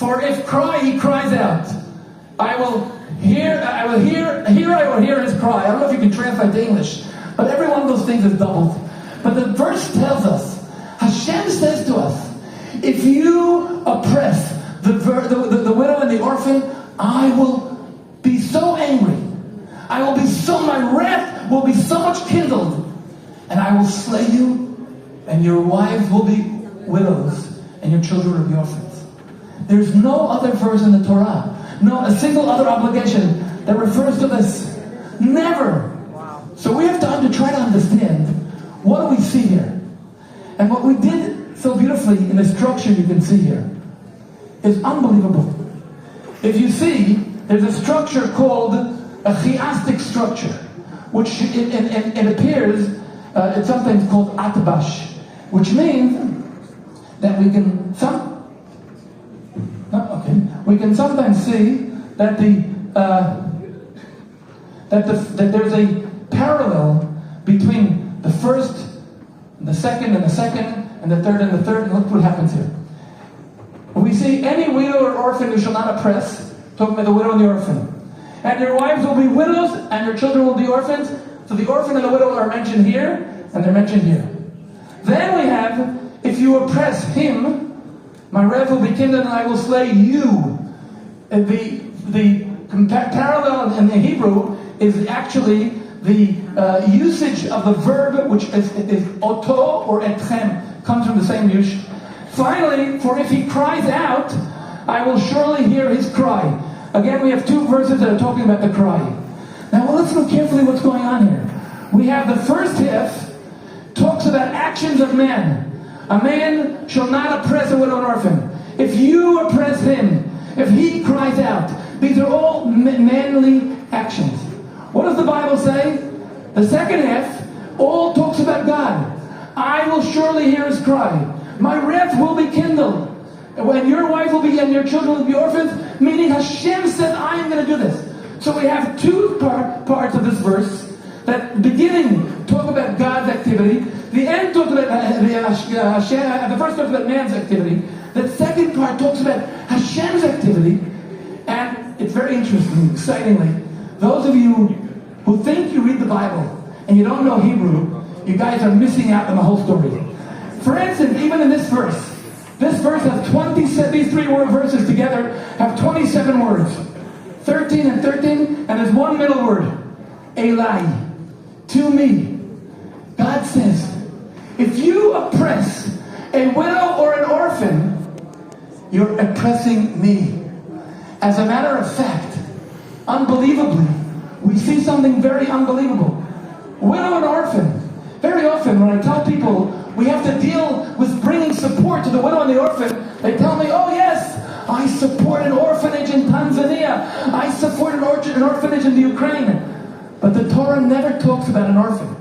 For if he cries out, I will hear his cry. I don't know if you can translate to English, but every one of those things is doubled. But the verse tells us, Hashem says to us, if you oppress the widow and the orphan, I will be so angry. My wrath will be so much kindled, and I will slay you, and your wives will be widows, and your children will be orphans. There's no other verse in the Torah, a single other obligation that refers to this. Never. Wow. So we have to try to understand, what do we see here? And what we did so beautifully in the structure you can see here is unbelievable. If you see, there's a structure called a chiastic structure, which it appears, it's sometimes called atbash, which means that we can sometimes see that that there's a parallel between the first and the second and the second and the third and the third, and look what happens here. We see any widow or orphan you shall not oppress, talking about the widow and the orphan. And your wives will be widows, and your children will be orphans. So the orphan and the widow are mentioned here, and they're mentioned here. Then we have, if you oppress him, my wrath will be kindled, and I will slay you. The parallel in the Hebrew is actually the usage of the verb, which is oto or etchem, comes from the same use. Finally, for if he cries out, I will surely hear his cry. Again, we have two verses that are talking about the cry. Now, let's look carefully what's going on here. We have the first half talks about actions of man. A man shall not oppress a widow and orphan. If you oppress him, if he cries out, these are all manly actions. What does the Bible say? The second half all talks about God. I will surely hear his cry. My wrath will be kindled. When your wife will be and your children will be orphans, meaning Hashem said, I am going to do this. So we have two parts of this verse. That beginning talk about God's activity. The end talks about the first talks about man's activity. The second part talks about Hashem's activity. And it's very interesting, excitingly. Those of you who think you read the Bible and you don't know Hebrew, you guys are missing out on the whole story. For instance, even in this verse has 27, these three verses together have 27 words. 13 and 13, and there's one middle word. Eli. To me. God says, if you oppress a widow or an orphan, you're oppressing me. As a matter of fact, unbelievably, we see something very unbelievable. Widow and orphan. Very often when I tell people we have to deal with bringing support to the widow and the orphan, they tell me, oh yes, I support an orphanage in Tanzania. I support an orphanage in the Ukraine. But the Torah never talks about an orphan.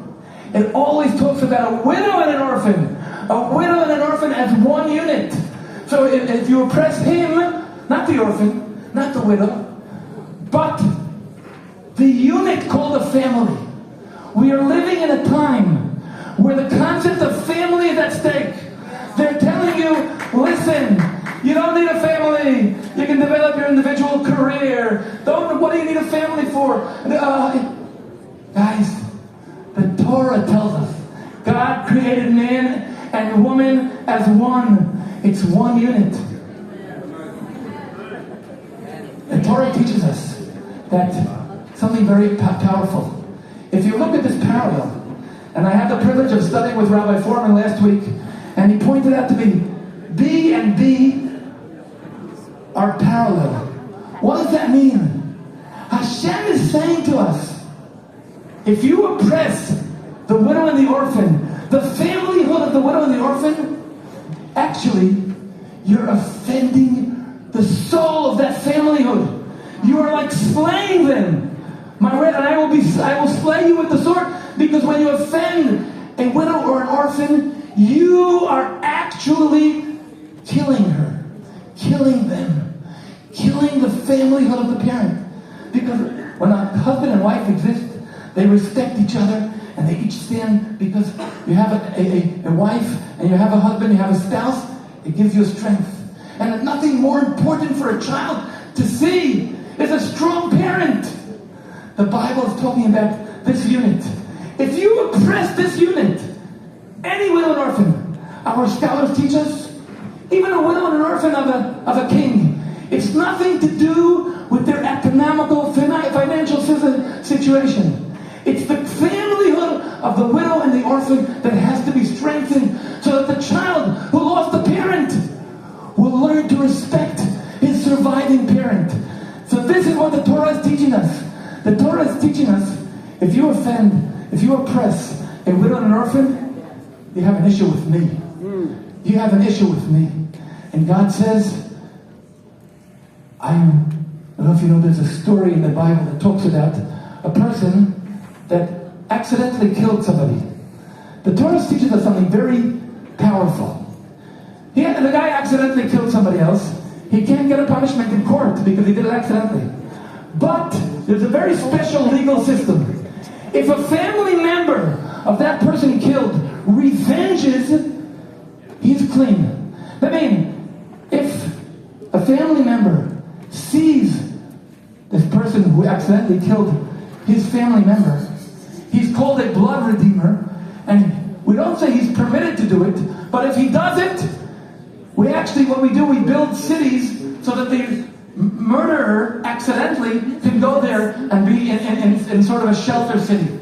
It always talks about a widow and an orphan. A widow and an orphan as one unit. So if you oppress him, not the orphan, not the widow, but the unit called a family. We are living in a time where the concept of family is at stake. They're telling you, listen, you don't need a family. You can develop your individual career. What do you need a family for? Guys, the Torah tells us God created man and woman as one. It's one unit. The Torah teaches us that something very powerful. If you look at this parallel, and I had the privilege of studying with Rabbi Foreman last week, and he pointed out to me, B and B are parallel. What does that mean? Hashem is saying to us, if you oppress the widow and the orphan, the familyhood of the widow and the orphan, actually, you're offending the soul of that familyhood. You are like slaying them. I will slay you with the sword, because when you offend a widow or an orphan, you are actually killing her, killing them, killing the familyhood of the parent. Because when a husband and wife exist, they respect each other, and they each stand, because you have a wife, and you have a husband, you have a spouse, it gives you strength. And nothing more important for a child to see is a strong parent. The Bible is talking about this unit. If you oppress this unit, any widow and orphan, our scholars teach us, even a widow and an orphan of a king, it's nothing to do with their economical, financial situation. It's the familyhood of the widow and the orphan that has to be strengthened so that the child who lost a parent will learn to respect his surviving parent. So this is what the Torah is teaching us. The Torah is teaching us, if you offend, if you oppress a widow and an orphan, you have an issue with me. You have an issue with me. And God says, I don't know if you know, there's a story in the Bible that talks about a person that accidentally killed somebody. The Torah teaches us something very powerful. The guy accidentally killed somebody else. He can't get a punishment in court because he did it accidentally. But there's a very special legal system. If a family member of that person killed revenges, he's clean. I mean, if a family member sees this person who accidentally killed his family member, he's called a blood redeemer, and we don't say he's permitted to do it, but if he does it, what we do, we build cities so that the murderer accidentally can go there and be in sort of a shelter city.